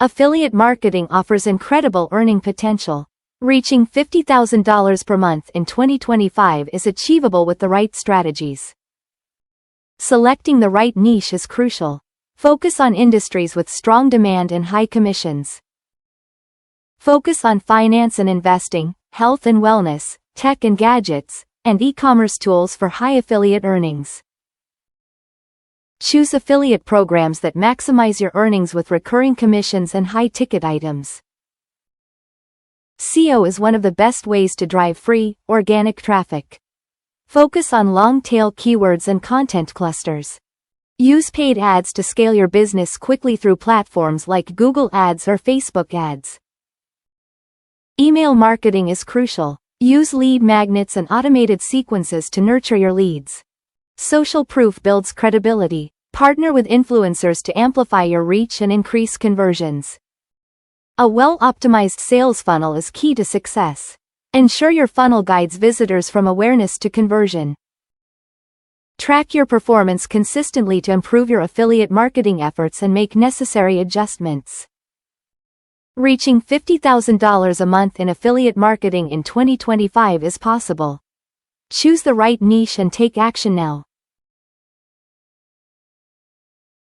Affiliate marketing offers incredible earning potential. Reaching $50,000 per month in 2025 is achievable with the right strategies. Selecting the right niche is crucial. Focus on industries with strong demand and high commissions. Focus on finance and investing, health and wellness, tech and gadgets, and e-commerce tools for high affiliate earnings. Choose affiliate programs that maximize your earnings with recurring commissions and high-ticket items. SEO is one of the best ways to drive free, organic traffic. Focus on long-tail keywords and content clusters. Use paid ads to scale your business quickly through platforms like Google Ads or Facebook Ads. Email marketing is crucial. Use lead magnets and automated sequences to nurture your leads. Social proof builds credibility. Partner with influencers to amplify your reach and increase conversions. A well-optimized sales funnel is key to success. Ensure your funnel guides visitors from awareness to conversion. Track your performance consistently to improve your affiliate marketing efforts and make necessary adjustments. Reaching $50,000 a month in affiliate marketing in 2025 is possible. Choose the right niche and take action now.